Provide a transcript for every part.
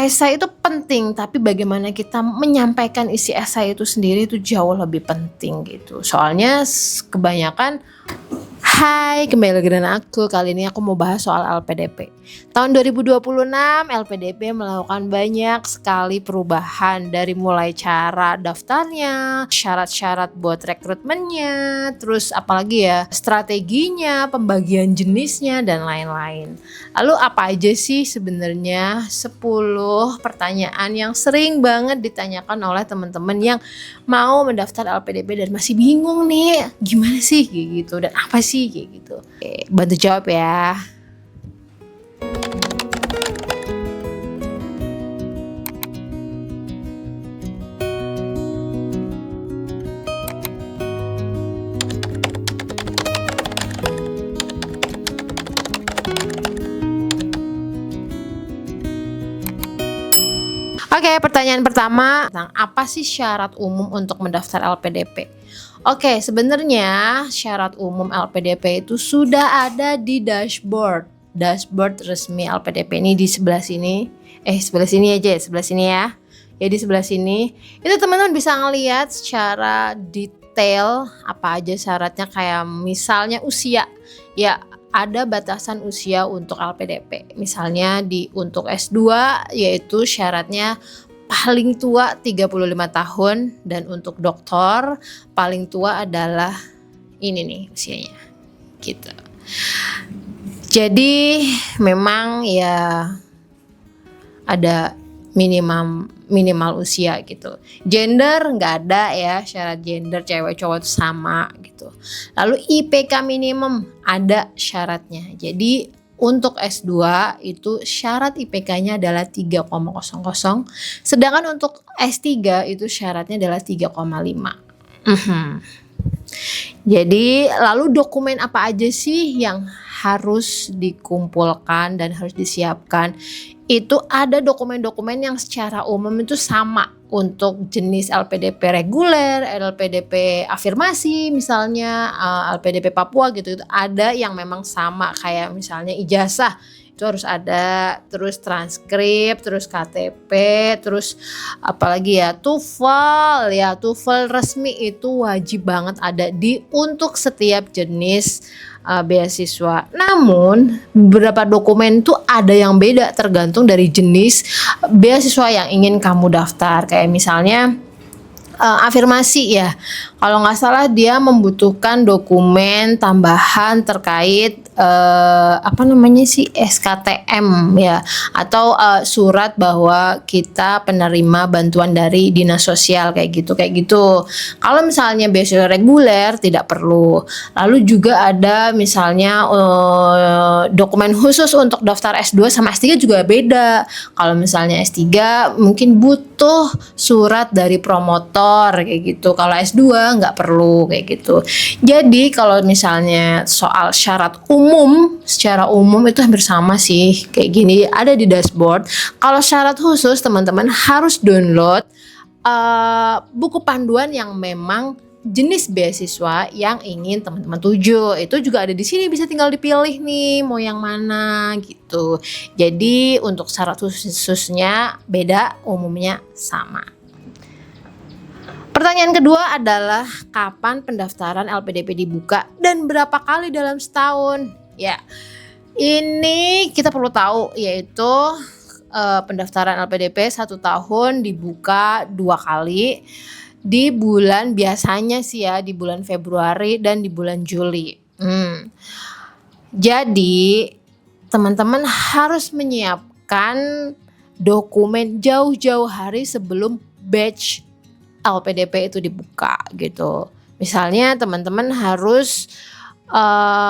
esai itu penting, tapi bagaimana kita menyampaikan isi esai itu sendiri itu jauh lebih penting gitu. Soalnya kebanyakan Hai, kembali lagi dengan aku. Kali ini aku mau bahas soal LPDP. Tahun 2026, LPDP melakukan banyak sekali perubahan dari mulai cara daftarnya, syarat-syarat buat rekrutmennya, terus apalagi ya, strateginya, pembagian jenisnya, dan lain-lain. Lalu apa aja sih sebenarnya 10 pertanyaan yang sering banget ditanyakan oleh teman-teman yang mau mendaftar LPDP dan masih bingung nih gimana sih kayak gitu dan apa sih kayak gitu. Oke, bantu jawab ya. Oke, pertanyaan pertama, tentang apa sih syarat umum untuk mendaftar LPDP? Oke, sebenarnya syarat umum LPDP itu sudah ada di dashboard resmi LPDP ini di sebelah sini. Sebelah sini aja, sebelah sini ya. Ya di sebelah sini. Itu teman-teman bisa ngelihat secara detail apa aja syaratnya, kayak misalnya usia. Ya, ada batasan usia untuk LPDP. Misalnya untuk S2 yaitu syaratnya paling tua 35 tahun, dan untuk doktor paling tua adalah ini nih usianya gitu. Jadi memang ya ada minimal usia gitu. Gender nggak ada ya, syarat gender cewek cowok itu sama gitu. Lalu IPK minimum ada syaratnya. Jadi untuk S2 itu syarat IPK-nya adalah 3,00, sedangkan untuk S3 itu syaratnya adalah 3,5. Jadi lalu dokumen apa aja sih yang harus dikumpulkan dan harus disiapkan? Itu ada dokumen-dokumen yang secara umum itu sama untuk jenis LPDP reguler, LPDP afirmasi misalnya, LPDP Papua gitu, itu ada yang memang sama, kayak misalnya ijazah itu harus ada, terus transkrip, terus KTP, terus apalagi ya TOEFL resmi itu wajib banget ada untuk setiap jenis beasiswa. Namun beberapa dokumen tuh ada yang beda tergantung dari jenis beasiswa yang ingin kamu daftar. Kayak misalnya afirmasi ya, kalau nggak salah dia membutuhkan dokumen tambahan terkait SKTM ya, atau surat bahwa kita penerima bantuan dari dinas sosial kayak gitu. Kalau misalnya beasiswa reguler tidak perlu. Lalu juga ada misalnya dokumen khusus untuk daftar S2 sama S3 juga beda. Kalau misalnya S3 mungkin butuh surat dari promotor kayak gitu. Kalau S2 nggak perlu kayak gitu. Jadi kalau misalnya soal syarat secara umum itu hampir sama sih kayak gini, ada di dashboard. Kalau syarat khusus teman-teman harus download buku panduan yang memang jenis beasiswa yang ingin teman-teman tuju. Itu juga ada di sini, bisa tinggal dipilih nih mau yang mana gitu. Jadi untuk syarat khususnya beda, umumnya sama. Pertanyaan kedua adalah kapan pendaftaran LPDP dibuka dan berapa kali dalam setahun? Ya, ini kita perlu tahu, yaitu pendaftaran LPDP 1 tahun dibuka 2 kali di bulan, biasanya sih ya di bulan Februari dan di bulan Juli. Jadi teman-teman harus menyiapkan dokumen jauh-jauh hari sebelum batch LPDP itu dibuka gitu. Misalnya teman-teman harus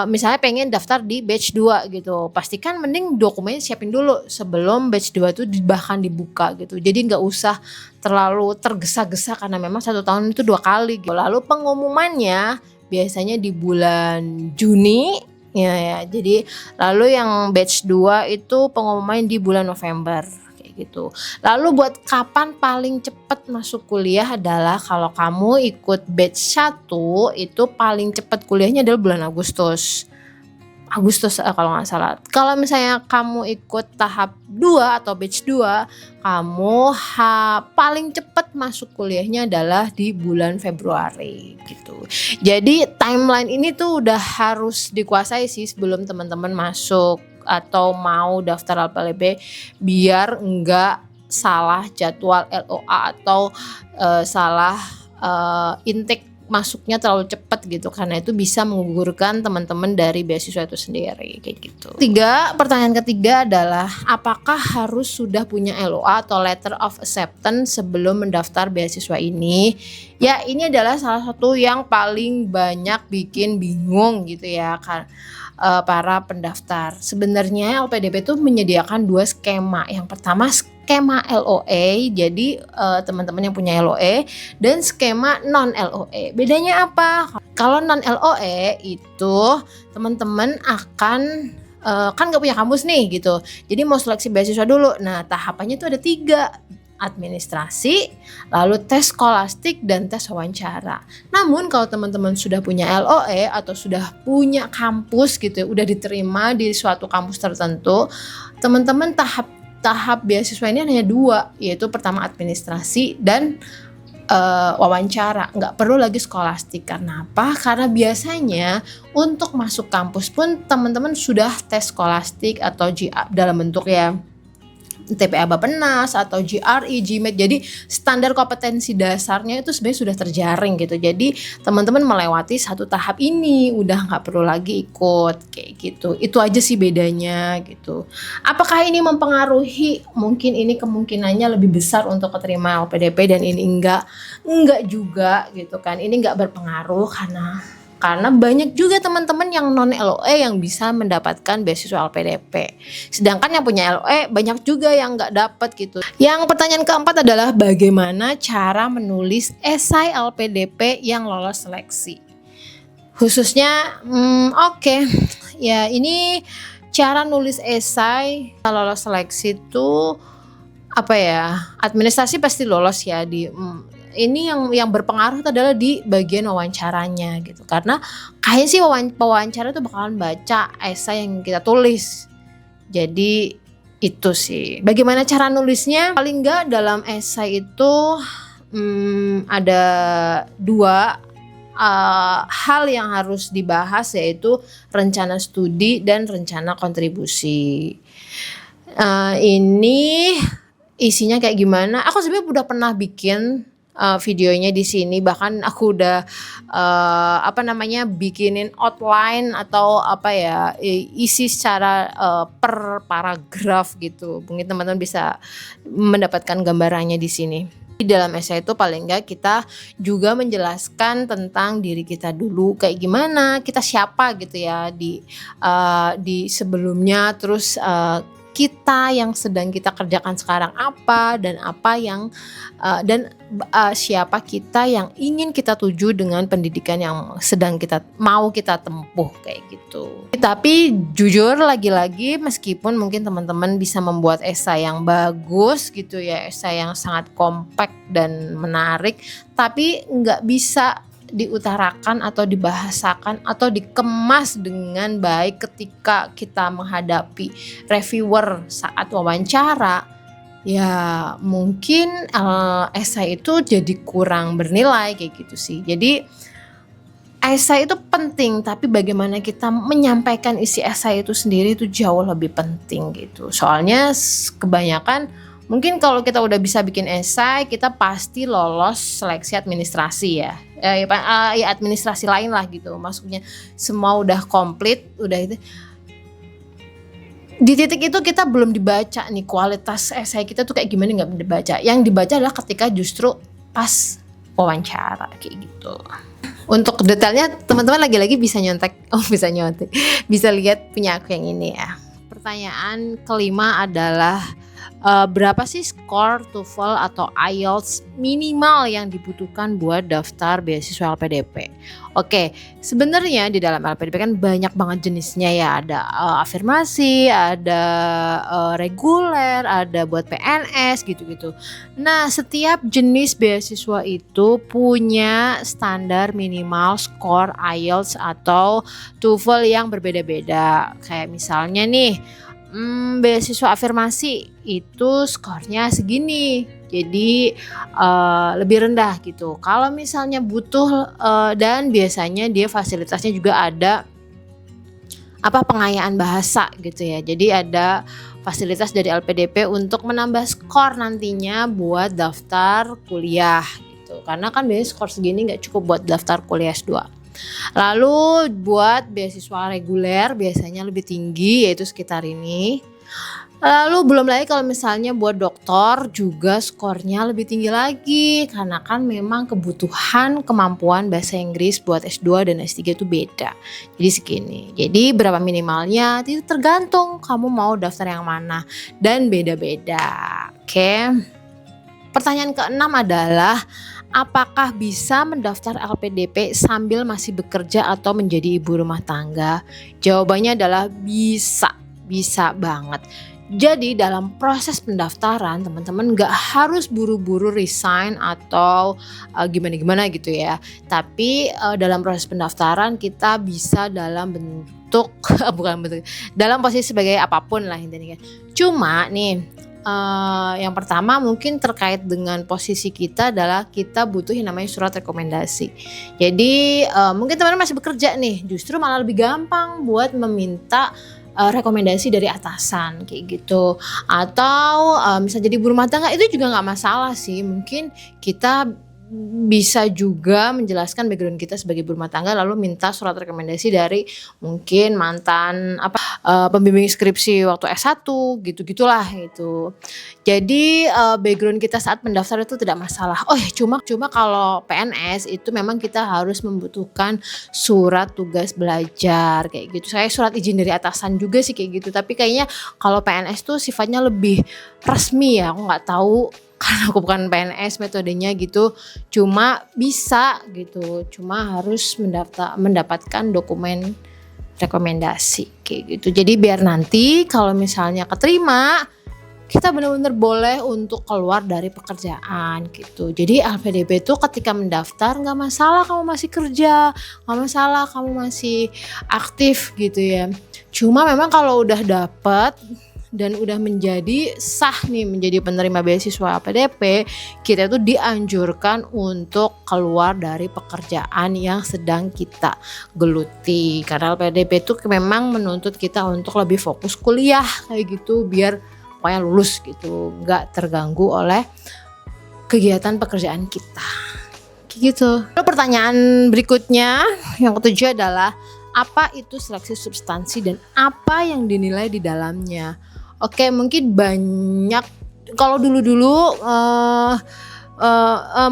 misalnya pengen daftar di batch 2 gitu, pastikan mending dokumennya siapin dulu sebelum batch 2 itu bahkan dibuka gitu. Jadi nggak usah terlalu tergesa-gesa karena memang 1 tahun itu 2 kali gitu. Lalu pengumumannya biasanya di bulan Juni ya. Jadi lalu yang batch 2 itu pengumuman di bulan November gitu. Lalu buat kapan paling cepat masuk kuliah adalah kalau kamu ikut batch 1 itu paling cepat kuliahnya adalah bulan Agustus. Agustus kalau nggak salah. Kalau misalnya kamu ikut tahap 2 atau batch 2, kamu paling cepat masuk kuliahnya adalah di bulan Februari gitu. Jadi timeline ini tuh udah harus dikuasai sih sebelum teman-teman masuk atau mau daftar LPDP, biar enggak salah jadwal LOA atau salah intake masuknya terlalu cepat gitu, karena itu bisa menggugurkan teman-teman dari beasiswa itu sendiri kayak gitu. Pertanyaan ketiga adalah apakah harus sudah punya LOA atau letter of acceptance sebelum mendaftar beasiswa ini? Ya, ini adalah salah satu yang paling banyak bikin bingung gitu ya kan para pendaftar. Sebenarnya LPDP itu menyediakan 2 skema. Yang pertama skema LOE, jadi teman-teman yang punya LOE, dan skema non LOE. Bedanya apa? Kalau non LOE itu teman-teman akan kan nggak punya kampus nih gitu, jadi mau seleksi beasiswa dulu. Nah, tahapannya itu ada 3, administrasi, lalu tes skolastik, dan tes wawancara. Namun kalau teman-teman sudah punya LOE atau sudah punya kampus gitu ya, udah diterima di suatu kampus tertentu, teman-teman tahap beasiswa ini hanya 2, yaitu pertama administrasi dan wawancara. Nggak perlu lagi skolastik. Karena apa? Karena biasanya untuk masuk kampus pun teman-teman sudah tes skolastik atau dalam bentuk ya TPA Bappenas atau GRE, GMAT. Jadi standar kompetensi dasarnya itu sebenarnya sudah terjaring gitu. Jadi teman-teman melewati satu tahap ini udah nggak perlu lagi ikut kayak gitu. Itu aja sih bedanya gitu. Apakah ini mempengaruhi? Mungkin ini kemungkinannya lebih besar untuk keterima LPDP dan ini enggak juga gitu kan. Ini enggak berpengaruh karena banyak juga teman-teman yang non LOE yang bisa mendapatkan beasiswa LPDP. Sedangkan yang punya LOE banyak juga yang nggak dapat gitu. Yang pertanyaan keempat adalah bagaimana cara menulis esai LPDP yang lolos seleksi. Khususnya, ya ini cara nulis esai lolos seleksi itu apa ya? Administrasi pasti lolos ya ini yang berpengaruh adalah di bagian wawancaranya gitu, karena kayaknya sih pewawancara itu bakalan baca esai yang kita tulis. Jadi itu sih bagaimana cara nulisnya. Paling nggak dalam esai itu ada 2 hal yang harus dibahas, yaitu rencana studi dan rencana kontribusi. Ini isinya kayak gimana? Aku sebenarnya udah pernah bikin videonya di sini, bahkan aku udah bikinin outline atau isi secara per paragraf gitu. Mungkin teman-teman bisa mendapatkan gambarannya di sini. Di dalam esai itu paling enggak kita juga menjelaskan tentang diri kita dulu, kayak gimana, kita siapa gitu ya di sebelumnya, terus kita yang sedang kita kerjakan sekarang apa, dan siapa kita yang ingin kita tuju dengan pendidikan yang sedang mau kita tempuh kayak gitu. Tapi jujur lagi-lagi, meskipun mungkin teman-teman bisa membuat esai yang bagus gitu ya, esai yang sangat kompak dan menarik, tapi nggak bisa diutarakan atau dibahasakan atau dikemas dengan baik ketika kita menghadapi reviewer saat wawancara, ya mungkin esai itu jadi kurang bernilai kayak gitu sih. Jadi esai itu penting, tapi bagaimana kita menyampaikan isi esai itu sendiri itu jauh lebih penting gitu. Soalnya kebanyakan mungkin kalau kita udah bisa bikin esai, kita pasti lolos seleksi administrasi ya. Ya administrasi lain lah gitu. Maksudnya semua udah komplit, udah itu. Di titik itu kita belum dibaca nih kualitas esai kita tuh kayak gimana, nggak dibaca. Yang dibaca adalah ketika justru pas wawancara kayak gitu. Untuk detailnya teman-teman lagi-lagi bisa bisa lihat punya aku yang ini ya. Pertanyaan kelima adalah berapa sih skor TOEFL atau IELTS minimal yang dibutuhkan buat daftar beasiswa LPDP. Oke, sebenarnya di dalam LPDP kan banyak banget jenisnya ya, ada afirmasi, ada reguler, ada buat PNS gitu-gitu. Nah, setiap jenis beasiswa itu punya standar minimal skor IELTS atau TOEFL yang berbeda-beda. Kayak misalnya nih, beasiswa afirmasi itu skornya segini, jadi lebih rendah gitu. Kalau misalnya butuh dan biasanya dia fasilitasnya juga ada pengayaan bahasa gitu ya. Jadi ada fasilitas dari LPDP untuk menambah skor nantinya buat daftar kuliah gitu. Karena kan biasanya skor segini nggak cukup buat daftar kuliah S2. Lalu buat beasiswa reguler biasanya lebih tinggi, yaitu sekitar ini. Lalu belum lagi kalau misalnya buat doktor juga skornya lebih tinggi lagi, karena kan memang kebutuhan kemampuan bahasa Inggris buat S2 dan S3 itu beda. Jadi segini. Jadi berapa minimalnya itu tergantung kamu mau daftar yang mana dan beda-beda. Oke. Pertanyaan ke-6 adalah, apakah bisa mendaftar LPDP sambil masih bekerja atau menjadi ibu rumah tangga? Jawabannya adalah bisa banget. Jadi dalam proses pendaftaran teman-teman gak harus buru-buru resign atau gimana-gimana gitu ya. Tapi dalam proses pendaftaran kita bisa dalam bentuk dalam posisi sebagai apapun lah intinya. Cuma nih, yang pertama mungkin terkait dengan posisi kita adalah kita butuh yang namanya surat rekomendasi. Jadi mungkin teman-teman masih bekerja nih, justru malah lebih gampang buat meminta rekomendasi dari atasan kayak gitu. Atau misalnya jadi ibu rumah tangga itu juga nggak masalah sih. Mungkin kita bisa juga menjelaskan background kita sebagai ibu rumah tangga lalu minta surat rekomendasi dari mungkin mantan pembimbing skripsi waktu S1 gitu-gitulah itu. Jadi background kita saat mendaftar itu tidak masalah. Oh ya, cuma kalau PNS itu memang kita harus membutuhkan surat tugas belajar kayak gitu. Saya surat izin dari atasan juga sih kayak gitu. Tapi kayaknya kalau PNS tuh sifatnya lebih resmi ya. Aku nggak tahu karena aku bukan PNS metodenya gitu, cuma bisa gitu, cuma harus mendapatkan dokumen rekomendasi kayak gitu. Jadi biar nanti kalau misalnya keterima kita benar-benar boleh untuk keluar dari pekerjaan gitu. Jadi LPDP itu ketika mendaftar nggak masalah kamu masih kerja, nggak masalah kamu masih aktif gitu ya. Cuma memang kalau udah dapet dan udah menjadi sah nih menjadi penerima beasiswa LPDP, kita tuh dianjurkan untuk keluar dari pekerjaan yang sedang kita geluti. Karena LPDP itu memang menuntut kita untuk lebih fokus kuliah kayak gitu biar pokoknya lulus gitu, nggak terganggu oleh kegiatan pekerjaan kita. Kayak gitu. Lalu pertanyaan berikutnya yang ketujuh adalah, apa itu seleksi substansi dan apa yang dinilai di dalamnya? Oke, mungkin banyak kalau dulu-dulu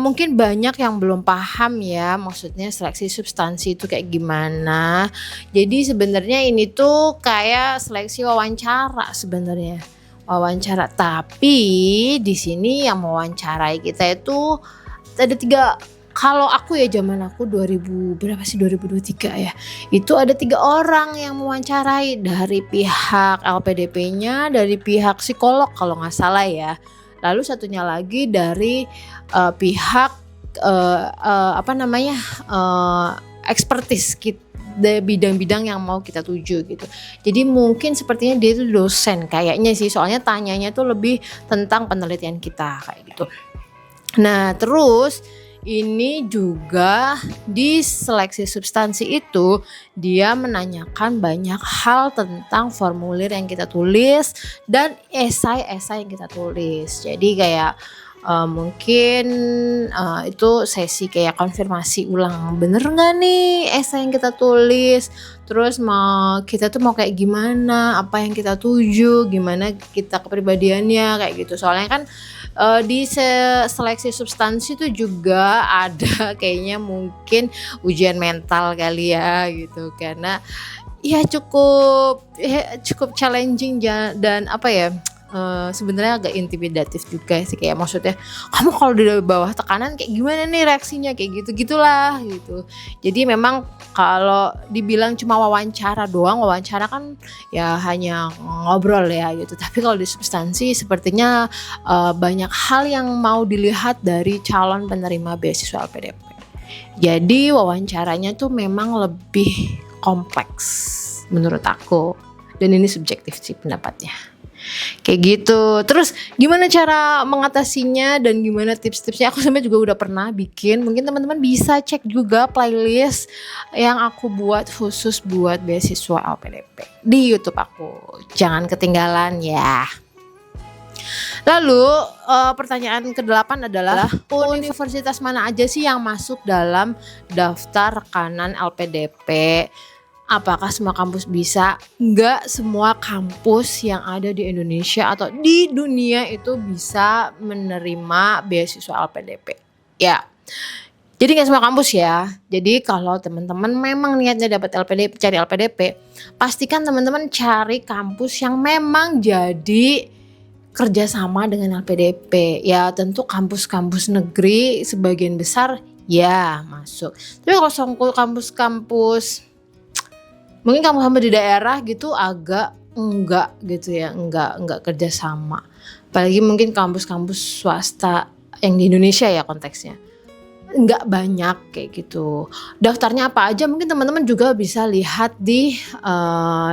mungkin banyak yang belum paham ya maksudnya seleksi substansi itu kayak gimana. Jadi sebenarnya ini tuh kayak seleksi wawancara sebenarnya. Wawancara, tapi di sini yang mewawancarai kita itu ada 3. Kalau aku ya zaman aku 2023 ya, itu ada 3 orang yang mewawancarai dari pihak LPDP-nya, dari pihak psikolog kalau nggak salah ya. Lalu satunya lagi dari pihak ekspertis kita, bidang-bidang yang mau kita tuju gitu. Jadi mungkin sepertinya dia itu dosen kayaknya sih, soalnya tanyanya tuh lebih tentang penelitian kita kayak gitu. Nah terus ini juga di seleksi substansi itu dia menanyakan banyak hal tentang formulir yang kita tulis dan esai-esai yang kita tulis. Jadi kayak mungkin itu sesi kayak konfirmasi ulang, bener gak nih esai yang kita tulis, terus kita tuh mau kayak gimana, apa yang kita tuju, gimana kita kepribadiannya kayak gitu. Soalnya kan di seleksi substansi itu juga ada kayaknya mungkin ujian mental kali ya gitu, karena ya cukup challenging dan sebenarnya agak intimidatif juga sih, kayak maksudnya kamu kalau di bawah tekanan kayak gimana nih reaksinya, kayak gitu-gitulah gitu. Jadi memang kalau dibilang cuma wawancara doang, wawancara kan ya hanya ngobrol ya gitu. Tapi kalau di substansi sepertinya banyak hal yang mau dilihat dari calon penerima beasiswa LPDP. Jadi wawancaranya tuh memang lebih kompleks menurut aku. Dan ini subjektif sih pendapatnya. Kayak gitu. Terus gimana cara mengatasinya dan gimana tips-tipsnya? Aku sebenarnya juga udah pernah bikin. Mungkin teman-teman bisa cek juga playlist yang aku buat khusus buat beasiswa LPDP di YouTube aku. Jangan ketinggalan ya. Lalu pertanyaan ke-8 adalah universitas mana aja sih yang masuk dalam daftar rekanan LPDP? Apakah semua kampus bisa? Enggak semua kampus yang ada di Indonesia atau di dunia itu bisa menerima beasiswa LPDP. Ya. Jadi nggak semua kampus ya. Jadi kalau teman-teman memang niatnya dapat LPDP, cari LPDP, pastikan teman-teman cari kampus yang memang jadi kerjasama dengan LPDP. Ya tentu kampus-kampus negeri sebagian besar ya masuk. Tapi kalau kampus-kampus mungkin kampus di daerah gitu agak enggak gitu ya, enggak kerjasama. Apalagi mungkin kampus-kampus swasta yang di Indonesia ya konteksnya. Enggak banyak kayak gitu. Daftarnya apa aja mungkin teman-teman juga bisa lihat di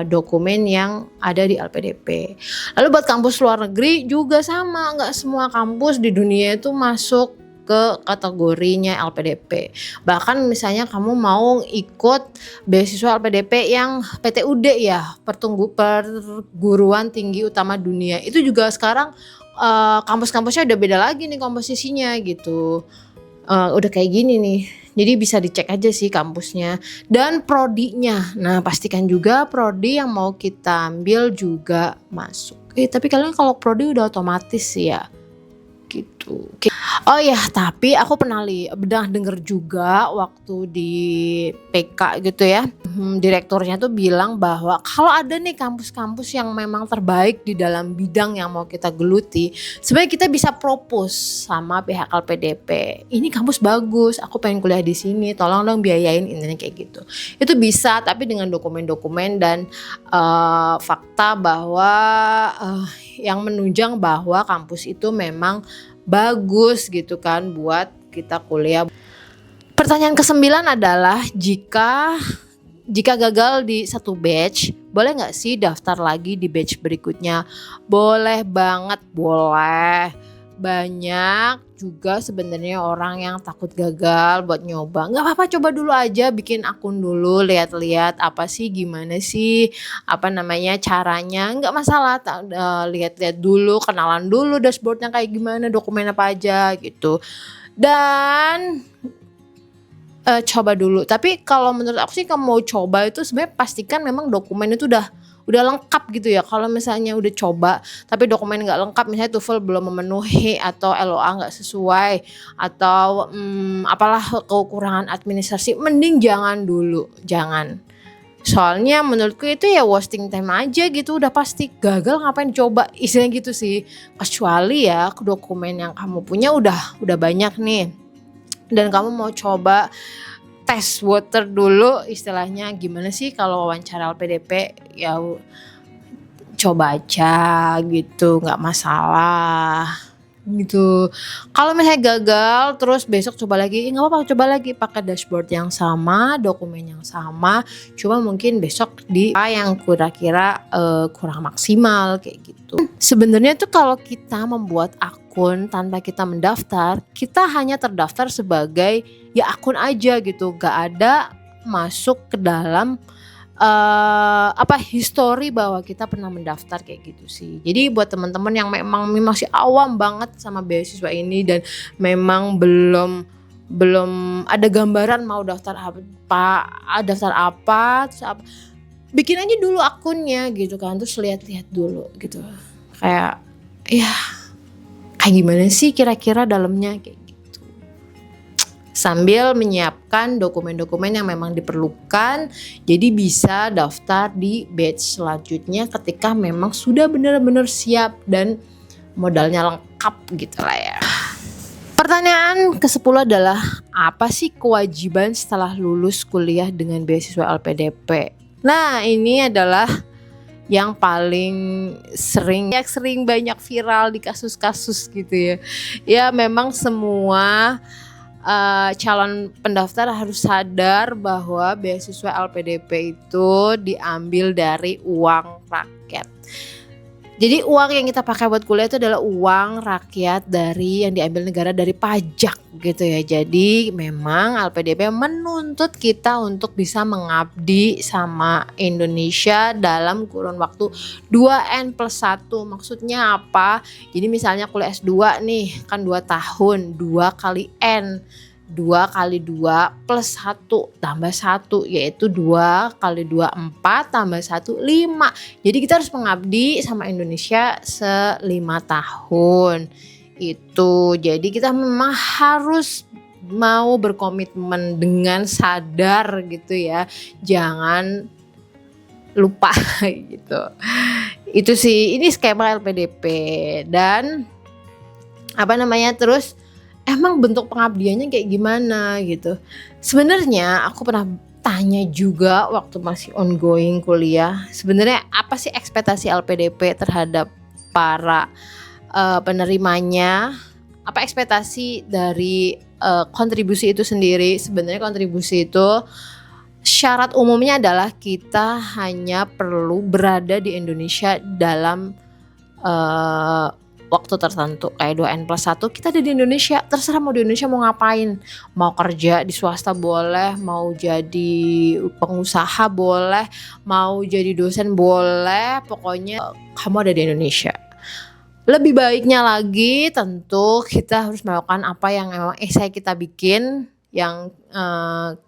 dokumen yang ada di LPDP. Lalu buat kampus luar negeri juga sama, enggak semua kampus di dunia itu masuk ke kategorinya LPDP. Bahkan misalnya kamu mau ikut beasiswa LPDP yang PTUD ya, Perguruan Tinggi Utama Dunia. Itu juga sekarang kampus-kampusnya udah beda lagi nih komposisinya gitu. Udah kayak gini nih. Jadi bisa dicek aja sih kampusnya dan prodinya. Nah, pastikan juga prodi yang mau kita ambil juga masuk. Tapi kalian kalau prodi udah otomatis sih ya. Gitu. Oh ya, tapi aku pernah denger juga waktu di PK gitu ya, direkturnya tuh bilang bahwa kalau ada nih kampus-kampus yang memang terbaik di dalam bidang yang mau kita geluti, sebenarnya kita bisa propose sama pihak LPDP. Ini kampus bagus, aku pengen kuliah di sini, tolong dong biayain ini kayak gitu. Itu bisa, tapi dengan dokumen-dokumen dan fakta bahwa yang menunjang bahwa kampus itu memang bagus gitu kan buat kita kuliah. Pertanyaan ke-9 adalah jika gagal di satu batch, boleh nggak sih daftar lagi di batch berikutnya? Boleh banget, boleh. Banyak juga sebenarnya orang yang takut gagal buat nyoba. Nggak apa-apa, coba dulu aja, bikin akun dulu, lihat-lihat apa sih, gimana sih, caranya. Nggak masalah, lihat-lihat dulu, kenalan dulu dashboardnya kayak gimana, dokumen apa aja gitu. Dan coba dulu. Tapi kalau menurut aku sih, kamu mau coba itu sebenarnya pastikan memang dokumen itu udah lengkap gitu ya. Kalau misalnya udah coba tapi dokumen nggak lengkap, misalnya TOEFL belum memenuhi atau LOA nggak sesuai atau apalah kekurangan administrasi, mending jangan dulu, jangan. Soalnya menurutku itu ya wasting time aja gitu, udah pasti gagal ngapain coba, istilahnya gitu sih. Kecuali ya dokumen yang kamu punya udah banyak nih dan kamu mau coba tes water dulu, istilahnya gimana sih kalau wawancara LPDP, ya coba aja gitu, nggak masalah gitu. Kalau misalnya gagal terus besok coba lagi, nggak apa-apa, coba lagi pakai dashboard yang sama, dokumen yang sama, cuma mungkin besok di yang kira-kira kurang maksimal kayak gitu. Sebenarnya tuh kalau kita membuat akun tanpa kita mendaftar, kita hanya terdaftar sebagai ya akun aja gitu, gak ada masuk ke dalam history bahwa kita pernah mendaftar kayak gitu sih. Jadi buat teman-teman yang memang masih awam banget sama beasiswa ini dan memang belum ada gambaran mau daftar apa, bikin aja dulu akunnya gitu kan, terus lihat-lihat dulu gitu. Kayak ya kayak gimana sih kira-kira dalamnya kayak gitu. sambil menyiapkan dokumen-dokumen yang memang diperlukan. Jadi bisa daftar di batch selanjutnya ketika memang sudah benar-benar siap dan modalnya lengkap gitu lah ya. Pertanyaan ke-10 adalah, apa sih kewajiban setelah lulus kuliah dengan beasiswa LPDP? Nah, ini adalah yang paling sering banyak viral di kasus-kasus gitu ya. Ya memang semua calon pendaftar harus sadar bahwa beasiswa LPDP itu diambil dari uang rakyat. Jadi uang yang kita pakai buat kuliah itu adalah uang rakyat yang diambil negara dari pajak gitu ya. Jadi memang LPDP menuntut kita untuk bisa mengabdi sama Indonesia dalam kurun waktu 2N+1. Maksudnya apa? Jadi misalnya kuliah S2 nih kan 2 tahun, 2 kali N. 2 kali 2 plus 1 tambah 1 yaitu 2 kali 2 4 tambah 1 5. Jadi kita harus mengabdi sama Indonesia 5 tahun. Itu jadi kita memang harus mau berkomitmen dengan sadar gitu ya. Jangan lupa gitu. Itu sih, ini skema LPDP. Dan terus emang bentuk pengabdiannya kayak gimana gitu. Sebenarnya aku pernah tanya juga waktu masih ongoing kuliah, sebenarnya apa sih ekspektasi LPDP terhadap para penerimanya? Apa ekspektasi dari kontribusi itu sendiri? Sebenarnya kontribusi itu syarat umumnya adalah kita hanya perlu berada di Indonesia dalam waktu tertentu, kayak 2N+1 kita ada di Indonesia, terserah mau di Indonesia mau ngapain, mau kerja di swasta boleh, mau jadi pengusaha boleh, mau jadi dosen boleh, pokoknya kamu ada di Indonesia. Lebih baiknya lagi tentu kita harus melakukan apa yang memang esai kita bikin, yang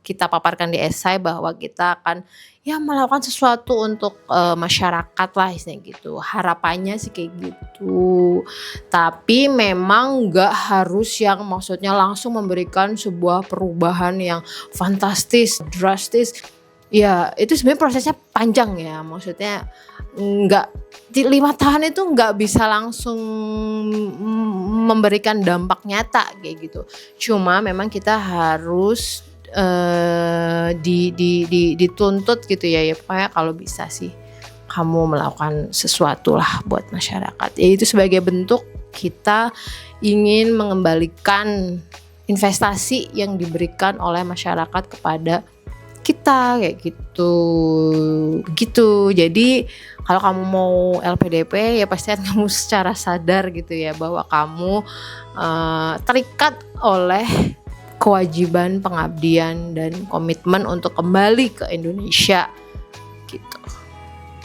kita paparkan di esai bahwa kita akan melakukan sesuatu untuk masyarakat lah istilahnya gitu. Harapannya sih kayak gitu. Tapi memang gak harus yang maksudnya langsung memberikan sebuah perubahan yang fantastis, drastis. Ya itu sebenarnya prosesnya panjang ya. Maksudnya 5 tahun itu gak bisa langsung memberikan dampak nyata kayak gitu. Cuma memang kita harus dituntut gitu ya pokoknya kalau bisa sih kamu melakukan sesuatu lah buat masyarakat. Ya itu sebagai bentuk kita ingin mengembalikan investasi yang diberikan oleh masyarakat kepada kita kayak gitu. Jadi kalau kamu mau LPDP ya pasti kamu secara sadar gitu ya bahwa kamu terikat oleh kewajiban pengabdian dan komitmen untuk kembali ke Indonesia gitu.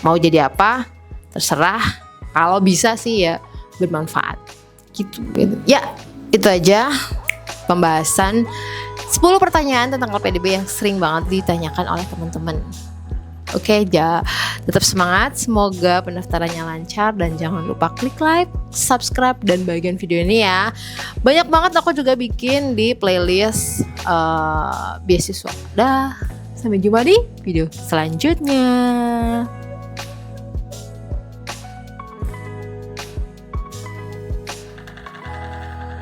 Mau jadi apa terserah, kalau bisa sih ya bermanfaat gitu. Ya itu aja pembahasan 10 pertanyaan tentang LPDP yang sering banget ditanyakan oleh teman-teman. Oke, tetap semangat, semoga pendaftarannya lancar dan jangan lupa klik like, subscribe dan bagian video ini ya. Banyak banget aku juga bikin di playlist beasiswa. Sampai jumpa di video selanjutnya.